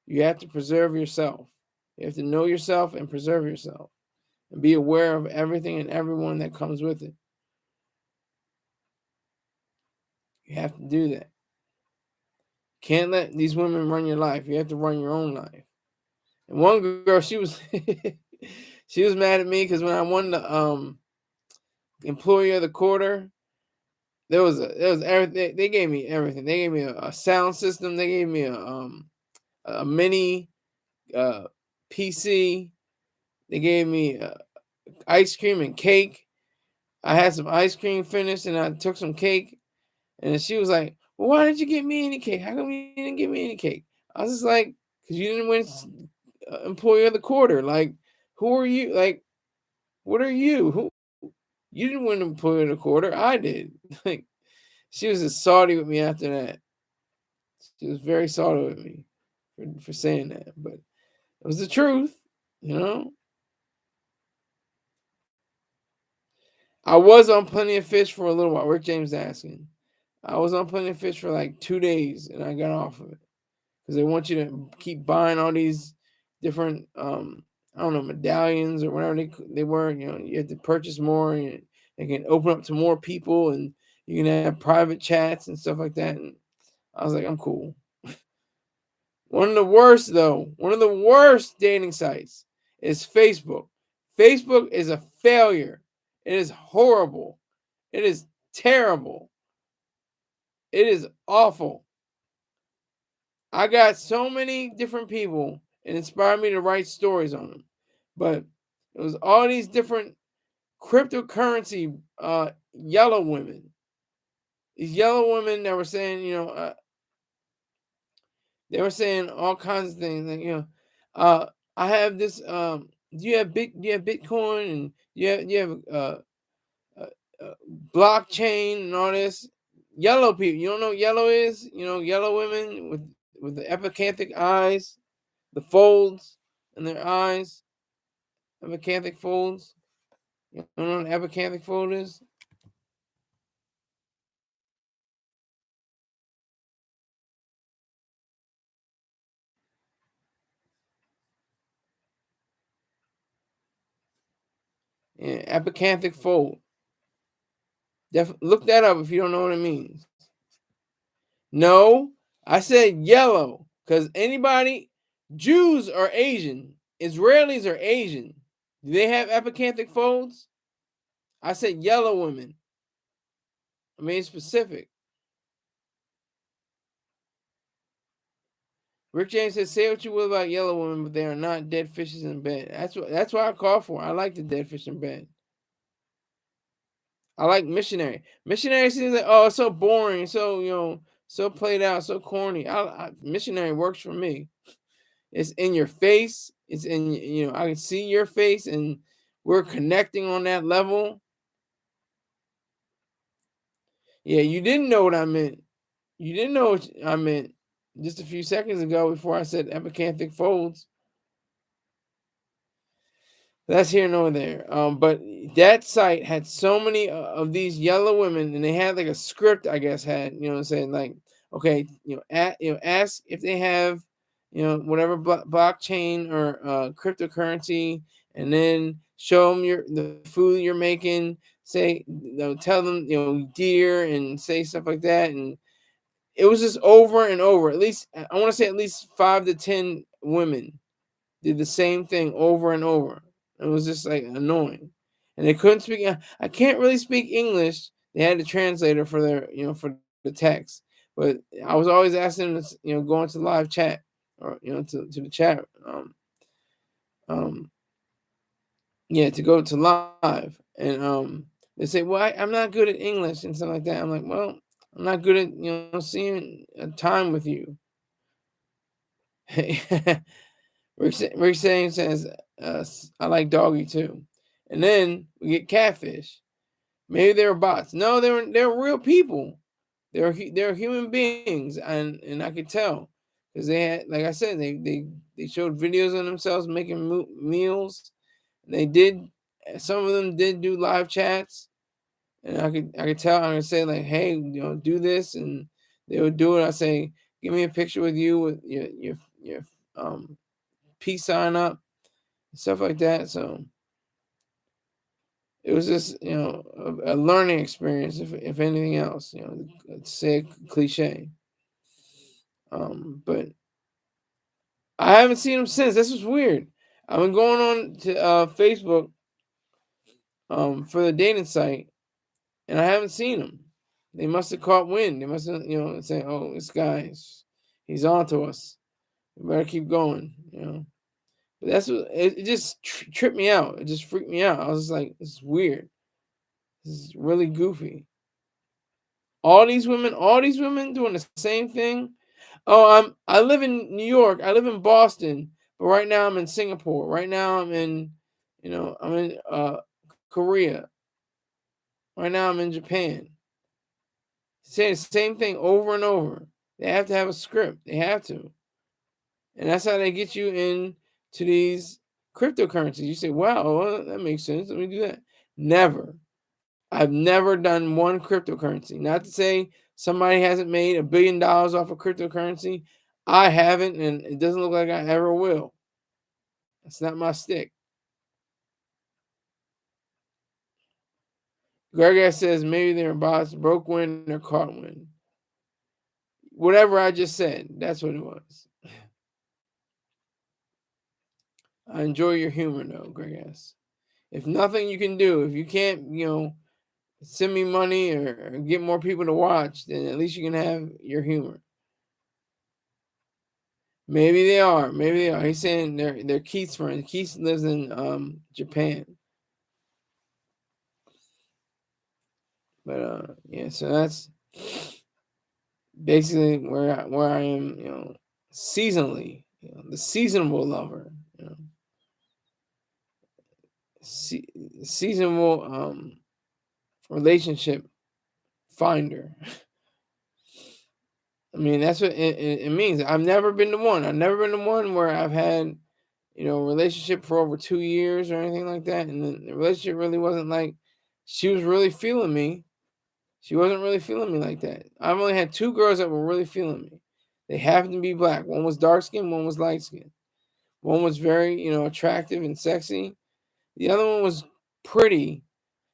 you have to preserve yourself. You have to know yourself and preserve yourself, and be aware of everything and everyone that comes with it. You have to do that. Can't let these women run your life. You have to run your own life. And one girl, she was she was mad at me because when I won the employee of the quarter, there was everything. They gave me everything. They gave me a sound system. They gave me a mini PC. They gave me ice cream and cake. I had some ice cream finished, and I took some cake. And she was like, "Well, why didn't you get me any cake? How come you didn't give me any cake?" I was just like, "Because you didn't win employee of the quarter. Like, who are you? Like, what are you? Who? You didn't win employee of the quarter. I did." Like, she was just salty with me after that. She was very salty with me for saying that, but it was the truth, you know. I was on Plenty of Fish for a little while. Rick James asking. I was on Plenty of Fish for like 2 days, and I got off of it because they want you to keep buying all these different, I don't know, medallions or whatever they were. You have to purchase more, and they can open up to more people, and you can have private chats and stuff like that. And I was like, I'm cool. One of the worst, though, one of the worst dating sites is Facebook. Facebook is a failure. It is horrible. It is terrible. It is awful. I got so many different people. It inspired me to write stories on them. But it was all these different cryptocurrency yellow women. These yellow women that were saying, they were saying all kinds of things. Like, I have this. Do you have Bitcoin, and you have uh, blockchain and all this? Yellow people. You don't know what yellow is? Yellow women with the epicanthic eyes, the folds in their eyes, epicanthic folds. You don't know what an epicanthic fold is? Yeah, epicanthic fold. Look that up if you don't know what it means. No, I said yellow because Jews are Asian, Israelis are Asian. Do they have epicanthic folds? I said yellow women. I mean specific. Rick James says, "Say what you will about yellow women, but they are not dead fishes in bed." That's what I call for. I like the dead fish in bed. I like missionary. Missionary seems like, oh, it's so boring, so so played out, so corny. Missionary works for me. It's in your face. It's in I can see your face, and we're connecting on that level. Yeah, you didn't know what I meant. You didn't know what I meant just a few seconds ago before I said epicanthic folds. That's here nor there. But that site had so many of these yellow women, and they had like a script, I guess, had saying like, okay, ask if they have, whatever blockchain or cryptocurrency, and then show them the food you're making. Say, tell them, dear, and say stuff like that, and it was just over and over. At least I want to say at least 5 to 10 women did the same thing over and over. It was just like annoying, and they couldn't speak. I can't really speak English. They had a translator for their, for the text, but I was always asking them to, go into live chat or to the chat. Um, yeah, to go to live, and they say, "Well, I'm not good at English and stuff like that." I'm like, "Well, I'm not good at seeing a time with you." Rick saying says, "I like doggy too," and then we get catfish. Maybe they were bots. No, they were real people. They're human beings, and I could tell because they had, like I said, they showed videos of themselves making meals. They did. Some of them did do live chats, and I could tell. I could say like, "Hey, do this," and they would do it. I say, "Give me a picture with you with your peace sign up." Stuff like that. So it was just a learning experience, if anything else. To say a cliche. But I haven't seen him since. This was weird. I've been going on to Facebook for the dating site, and I haven't seen him. They must have caught wind. They must have say, "Oh, this guy, he's on to us. We better keep going." But that's what it just tripped me out. It just freaked me out. I was just like, "This is weird. This is really goofy." All these women doing the same thing. Oh, I live in New York. I live in Boston, but right now I'm in Singapore. Right now I'm in Korea. Right now I'm in Japan. Say the same thing over and over. They have to have a script. They have to. And that's how they get you into these cryptocurrencies. You say, "Wow, well, that makes sense. Let me do that." Never. I've never done one cryptocurrency. Not to say somebody hasn't made $1 billion off of cryptocurrency. I haven't, and it doesn't look like I ever will. It's not my stick. Gregor says maybe they're bots, broke wind or caught wind. Whatever I just said, that's what it was. I enjoy your humor though, Gregor. If nothing you can do, if you can't, send me money or get more people to watch, then at least you can have your humor. Maybe they are. Maybe they are. He's saying they're Keith's friends. Keith lives in Japan. But yeah, so that's basically where I am, seasonally, the seasonable lover, seasonable relationship finder. I mean, that's what it means. I've never been the one. I've never been the one where I've had, a relationship for over 2 years or anything like that. And the relationship really wasn't like she was really feeling me. She wasn't really feeling me like that. I've only had 2 girls that were really feeling me. They happened to be black. One was dark skinned, one was light skinned. One was very, attractive and sexy. The other one was pretty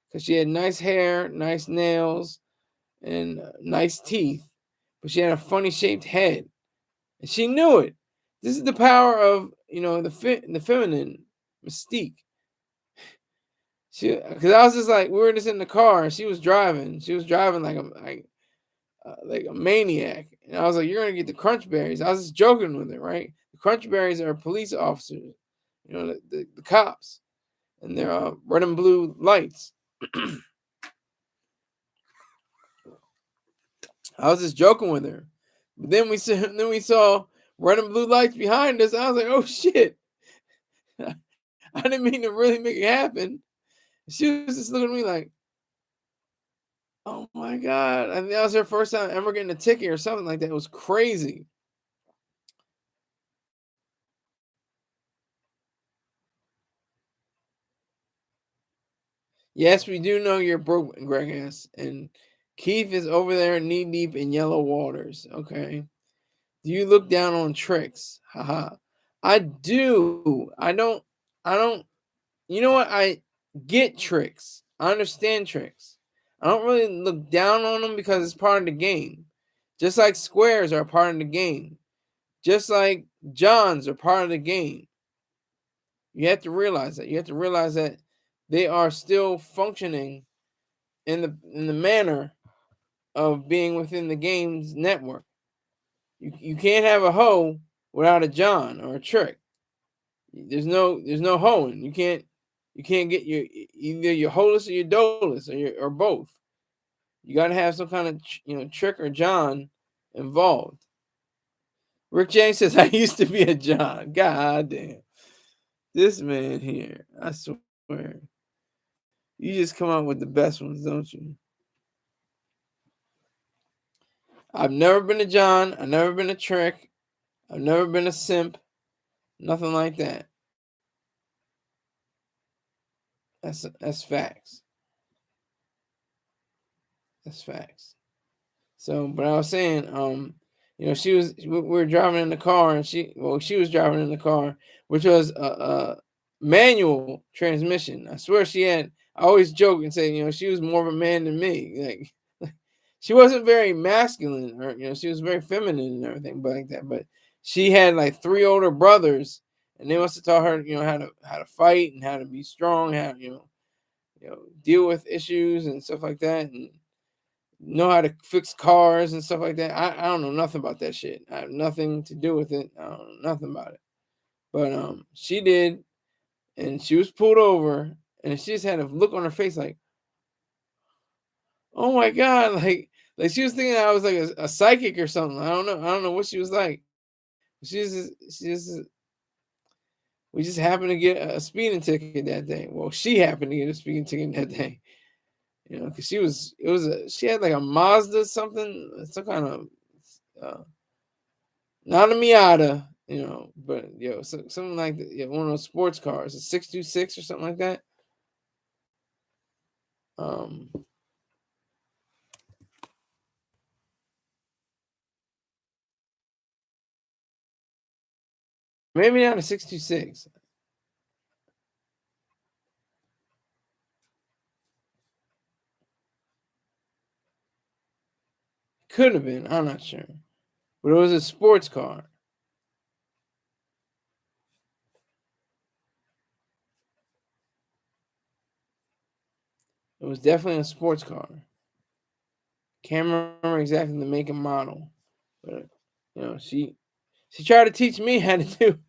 because she had nice hair, nice nails, and nice teeth. But she had a funny shaped head. And she knew it. This is the power of, the feminine mystique. Because I was just like, we were just in the car, and she was driving. She was driving like a maniac, And I was like, "You're gonna get the crunch berries." I was just joking with it, right? The crunch berries are police officers, the cops, and they're red and blue lights. I was just joking with her. But then we saw red and blue lights behind us. I was like, "Oh shit!" I didn't mean to really make it happen. She was just looking at me like, "Oh my god!" And that was her first time ever getting a ticket or something like that. It was crazy. Yes, we do know you're broke, Greg S. And Keith is over there knee deep in yellow waters. Okay. Do you look down on tricks? Haha. I do. I don't, you know what? I get tricks. I understand tricks. I don't really look down on them because it's part of the game. Just like squares are part of the game. Just like Johns are part of the game. You have to realize that. You have to realize that they are still functioning in the manner of being within the game's network. You can't have a hoe without a John or a trick. There's no hoeing. You can't get either your holus or your dolus or both. You got to have some kind of trick or John involved. Rick James says I used to be a John. God damn, this man here. I swear, you just come out with the best ones, don't you? I've never been a John. I've never been a trick. I've never been a simp. Nothing like that. That's facts. That's facts. So, but I was saying, we were driving in the car, and she was driving in the car, which was a manual transmission. I swear she had. I always joke and say, she was more of a man than me. Like she wasn't very masculine, or she was very feminine and everything, but like that. But she had like three older brothers, and they must have taught her, how to fight and how to be strong, how deal with issues and stuff like that, and know how to fix cars and stuff like that. I don't know nothing about that shit. I have nothing to do with it. I don't know nothing about it. But she did, and she was pulled over, and she just had a look on her face like, oh my god, like she was thinking I was like a psychic or something. I don't know what she was like. She just we just happened to get a speeding ticket that day. Well, she happened to get a speeding ticket that day. Because she had like a Mazda something, some kind of uh, not a Miata, but something like that, one of those sports cars, a 626 or something like that. Um, Maybe not a 626. Could have been. I'm not sure, but it was a sports car. It was definitely a sports car. Can't remember exactly the make and model, but she tried to teach me how to do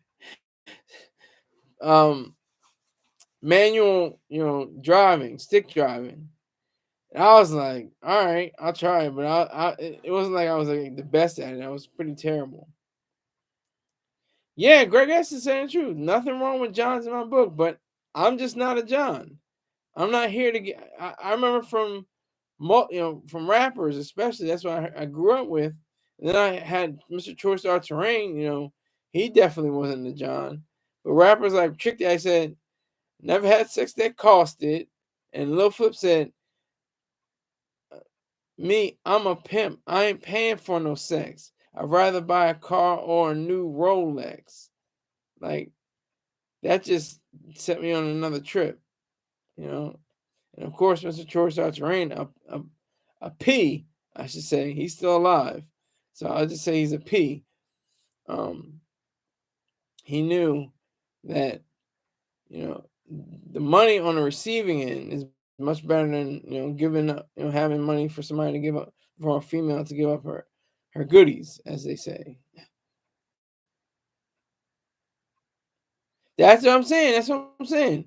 um manual, driving, stick driving. And I was like, all right, I'll try it, but it wasn't like I was like the best at it. I was pretty terrible. Yeah, Greg S is saying the truth. Nothing wrong with Johns in my book, but I'm just not a John. I'm not here to get. I remember from rappers especially. That's what I grew up with. And then I had Mr. Choice Terrain. He definitely wasn't a John. But rappers like Trick Daddy said, never had sex that costed. And Lil Flip said, me, I'm a pimp. I ain't paying for no sex. I'd rather buy a car or a new Rolex. Like that just set me on another trip, you know. And of course, Mr. George Terrain, a P, I should say, he's still alive. So I'll just say he's a P. Um, he knew that the money on the receiving end is much better than giving up, having money for somebody to give up, for a female to give up her goodies, as they say. That's what I'm saying. That's what I'm saying.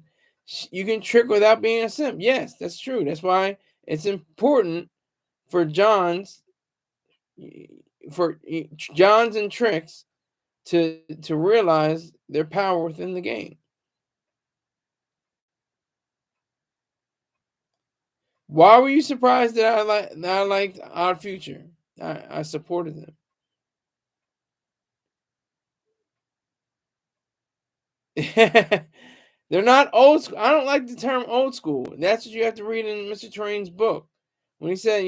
You can trick without being a simp. Yes, that's true. That's why it's important for Johns and tricks to realize their power within the game. Why were you surprised that I liked Odd Future? I supported them. They're not old school. I don't like the term old school. That's what you have to read in Mr. Train's book. When he said,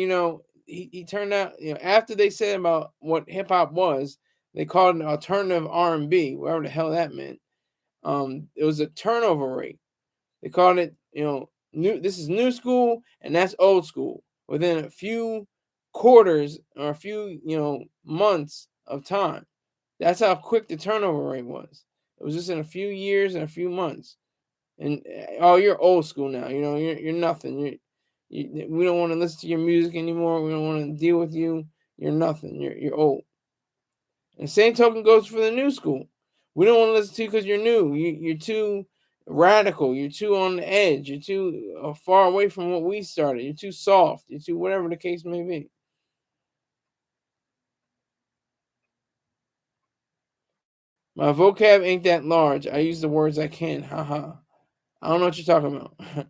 he turned out, after they said about what hip hop was, they called it alternative R&B, whatever the hell that meant. It was a turnover rate. They called it, new. This is new school and that's old school. Within a few quarters or a few, months of time. That's how quick the turnover rate was. It was just in a few years and a few months. And oh, you're old school now. You're nothing. We don't want to listen to your music anymore. We don't want to deal with you. You're nothing. You're old. And the same token goes for the new school. We don't want to listen to you because you're new. You're too radical. You're too on the edge. You're too far away from what we started. You're too soft. You're too whatever the case may be. My vocab ain't that large. I use the words I can. Haha. I don't know what you're talking about. I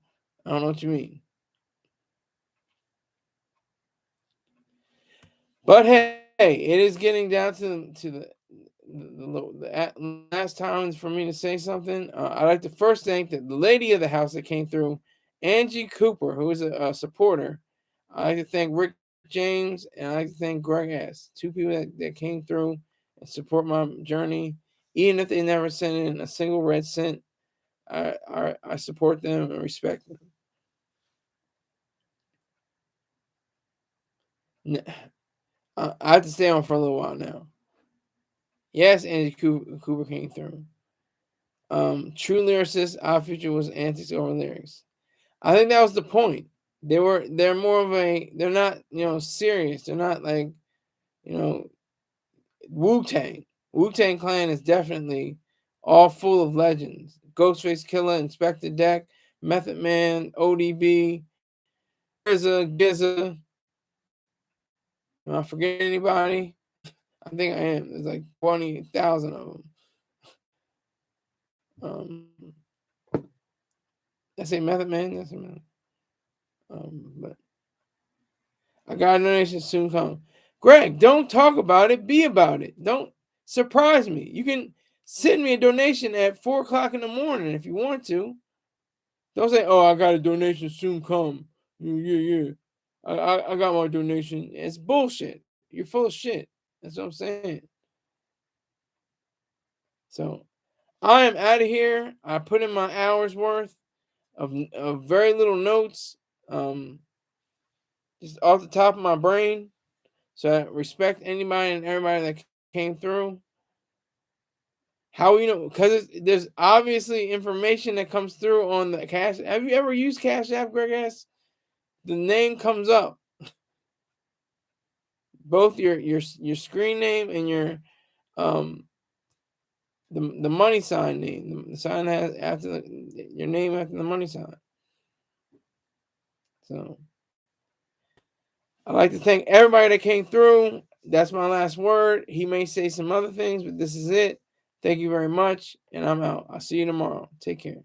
don't know what you mean. But hey, it is getting down to the last time for me to say something. I'd like to first thank the lady of the house that came through, Angie Cooper, who is a supporter. I'd like to thank Rick James, and I'd like to thank Greg S. Two people that came through and support my journey. Even if they never sent in a single red cent, I support them and respect them. I have to stay on for a little while now. Yes, Angie Cooper came through. True lyricist, Our Future was antics over lyrics. I think that was the point. They're more of they're not, serious. They're not like, you know, Wu-Tang. Wu-Tang Clan is definitely all full of legends. Ghostface Killer, Inspector Deck, Method Man, ODB, Gizza. Am I forgetting anybody? I think I am. There's like 20,000 of them. I say Method Man. That's a man. But I got a donation soon come. Greg, don't talk about it. Be about it. Don't surprise me. You can send me a donation at 4:00 in the morning if you want to. Don't say, "Oh, I got a donation soon come." Yeah. I got my donation. It's bullshit. You're full of shit. That's what I'm saying. So I am out of here. I put in my hours worth of very little notes, just off the top of my brain. So I respect anybody and everybody that came through. How because there's obviously information that comes through on the Cash. Have you ever used Cash App, Greg S? The name comes up, both your screen name and your um the money sign name. The sign has after your name after the money sign. So I'd like to thank everybody that came through. That's my last word. He may say some other things, but this is it. Thank you very much, and I'm out. I'll see you tomorrow. Take care.